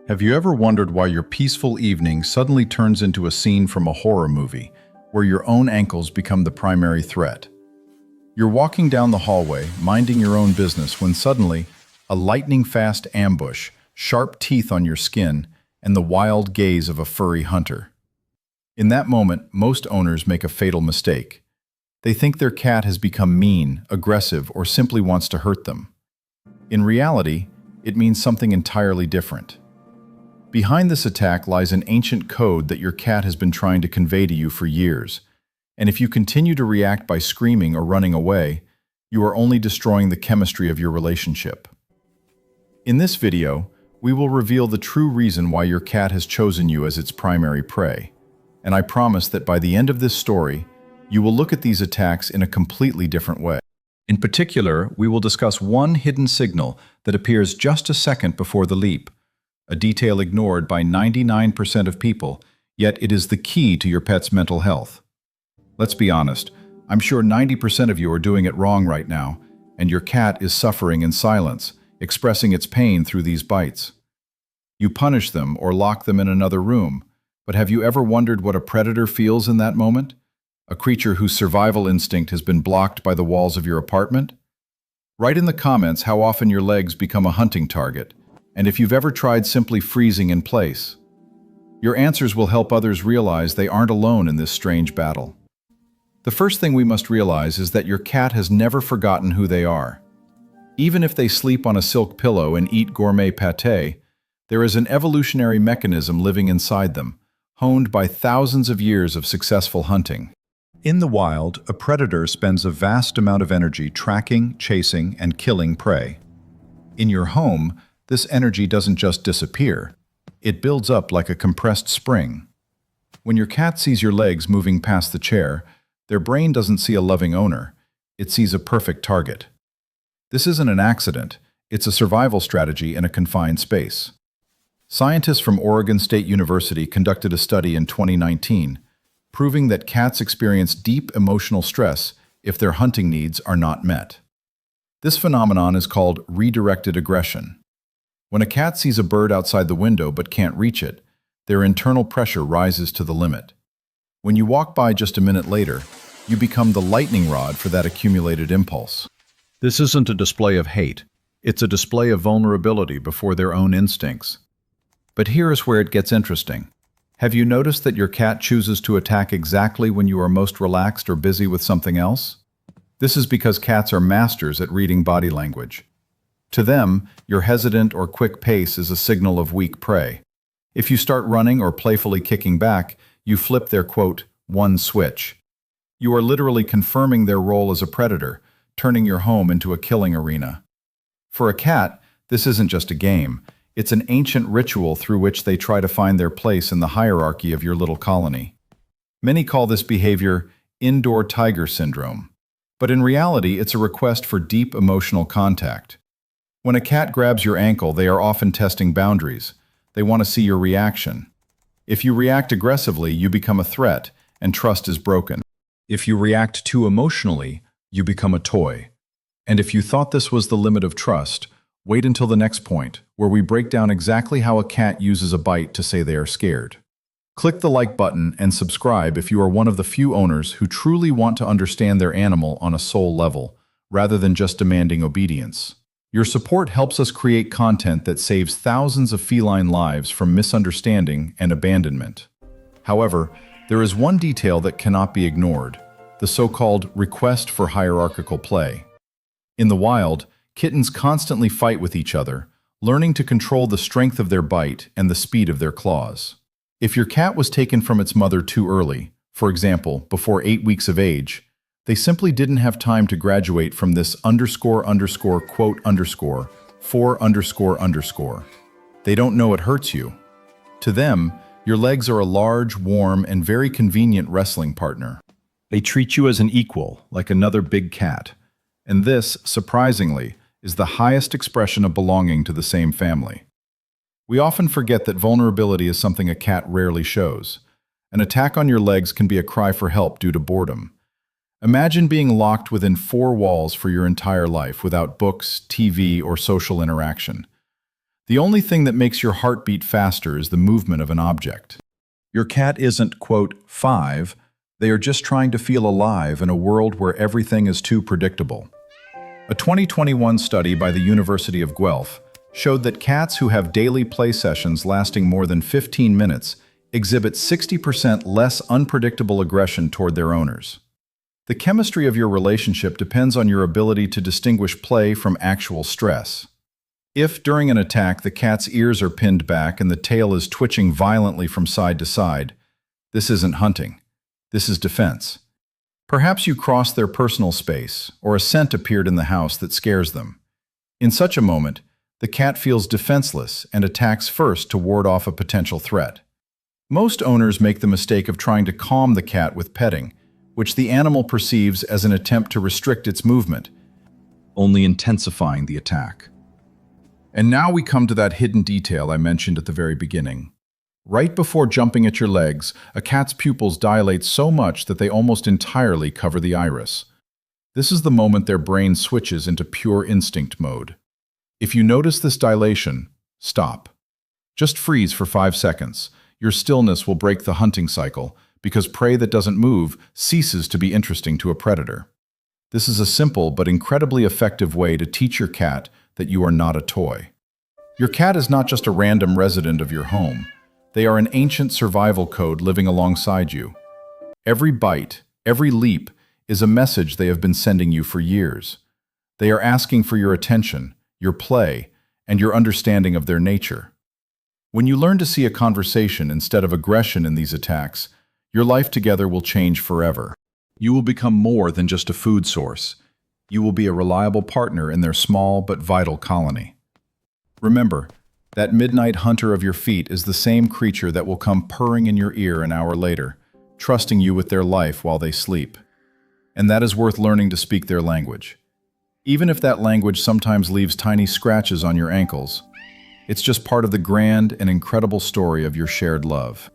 Have you ever wondered why your peaceful evening suddenly turns into a scene from a horror movie, where your own ankles become the primary threat? You're walking down the hallway, minding your own business, when suddenly, a lightning-fast ambush, sharp teeth on your skin, and the wild gaze of a furry hunter. In that moment, most owners make a fatal mistake. They think their cat has become mean, aggressive, or simply wants to hurt them. In reality, it means something entirely different. Behind this attack lies an ancient code that your cat has been trying to convey to you for years, and if you continue to react by screaming or running away, you are only destroying the chemistry of your relationship. In this video, we will reveal the true reason why your cat has chosen you as its primary prey, and I promise that by the end of this story, you will look at these attacks in a completely different way. In particular, we will discuss one hidden signal that appears just a second before the leap, a detail ignored by 99% of people, yet it is the key to your pet's mental health. Let's be honest, I'm sure 90% of you are doing it wrong right now, and your cat is suffering in silence, expressing its pain through these bites. You punish them or lock them in another room, but have you ever wondered what a predator feels in that moment? A creature whose survival instinct has been blocked by the walls of your apartment? Write in the comments how often your legs become a hunting target, and if you've ever tried simply freezing in place. Your answers will help others realize they aren't alone in this strange battle. The first thing we must realize is that your cat has never forgotten who they are. Even if they sleep on a silk pillow and eat gourmet pâté, there is an evolutionary mechanism living inside them, honed by thousands of years of successful hunting. In the wild, a predator spends a vast amount of energy tracking, chasing, and killing prey. In your home, this energy doesn't just disappear. It builds up like a compressed spring. When your cat sees your legs moving past the chair, their brain doesn't see a loving owner. It sees a perfect target. This isn't an accident. It's a survival strategy in a confined space. Scientists from Oregon State University conducted a study in 2019, proving that cats experience deep emotional stress if their hunting needs are not met. This phenomenon is called redirected aggression. When a cat sees a bird outside the window but can't reach it, their internal pressure rises to the limit. When you walk by just a minute later, you become the lightning rod for that accumulated impulse. This isn't a display of hate. It's a display of vulnerability before their own instincts. But here is where it gets interesting. Have you noticed that your cat chooses to attack exactly when you are most relaxed or busy with something else? This is because cats are masters at reading body language. To them, your hesitant or quick pace is a signal of weak prey. If you start running or playfully kicking back, you flip their, quote, one switch. You are literally confirming their role as a predator, turning your home into a killing arena. For a cat, this isn't just a game. It's an ancient ritual through which they try to find their place in the hierarchy of your little colony. Many call this behavior indoor tiger syndrome. But in reality, it's a request for deep emotional contact. When a cat grabs your ankle, they are often testing boundaries. They want to see your reaction. If you react aggressively, you become a threat, and trust is broken. If you react too emotionally, you become a toy. And if you thought this was the limit of trust, wait until the next point, where we break down exactly how a cat uses a bite to say they are scared. Click the like button and subscribe if you are one of the few owners who truly want to understand their animal on a soul level, rather than just demanding obedience. Your support helps us create content that saves thousands of feline lives from misunderstanding and abandonment. However, there is one detail that cannot be ignored: the so-called request for hierarchical play. In the wild, kittens constantly fight with each other, learning to control the strength of their bite and the speed of their claws. If your cat was taken from its mother too early, for example, before 8 weeks of age, they simply didn't have time to graduate from this __quote_for__. They don't know it hurts you. To them, your legs are a large, warm, and very convenient wrestling partner. They treat you as an equal, like another big cat. And this, surprisingly, is the highest expression of belonging to the same family. We often forget that vulnerability is something a cat rarely shows. An attack on your legs can be a cry for help due to boredom. Imagine being locked within 4 walls for your entire life without books, TV, or social interaction. The only thing that makes your heart beat faster is the movement of an object. Your cat isn't, quote, 5. They are just trying to feel alive in a world where everything is too predictable. A 2021 study by the University of Guelph showed that cats who have daily play sessions lasting more than 15 minutes exhibit 60% less unpredictable aggression toward their owners. The chemistry of your relationship depends on your ability to distinguish play from actual stress. If, during an attack, the cat's ears are pinned back and the tail is twitching violently from side to side, this isn't hunting. This is defense. Perhaps you crossed their personal space, or a scent appeared in the house that scares them. In such a moment, the cat feels defenseless and attacks first to ward off a potential threat. Most owners make the mistake of trying to calm the cat with petting, which the animal perceives as an attempt to restrict its movement, only intensifying the attack. And now we come to that hidden detail I mentioned at the very beginning. Right before jumping at your legs, a cat's pupils dilate so much that they almost entirely cover the iris. This is the moment their brain switches into pure instinct mode. If you notice this dilation, stop. Just freeze for 5 seconds. Your stillness will break the hunting cycle, because prey that doesn't move ceases to be interesting to a predator. This is a simple but incredibly effective way to teach your cat that you are not a toy. Your cat is not just a random resident of your home. They are an ancient survival code living alongside you. Every bite, every leap, is a message they have been sending you for years. They are asking for your attention, your play, and your understanding of their nature. When you learn to see a conversation instead of aggression in these attacks, your life together will change forever. You will become more than just a food source. You will be a reliable partner in their small but vital colony. Remember, that midnight hunter of your feet is the same creature that will come purring in your ear an hour later, trusting you with their life while they sleep. And that is worth learning to speak their language. Even if that language sometimes leaves tiny scratches on your ankles, it's just part of the grand and incredible story of your shared love.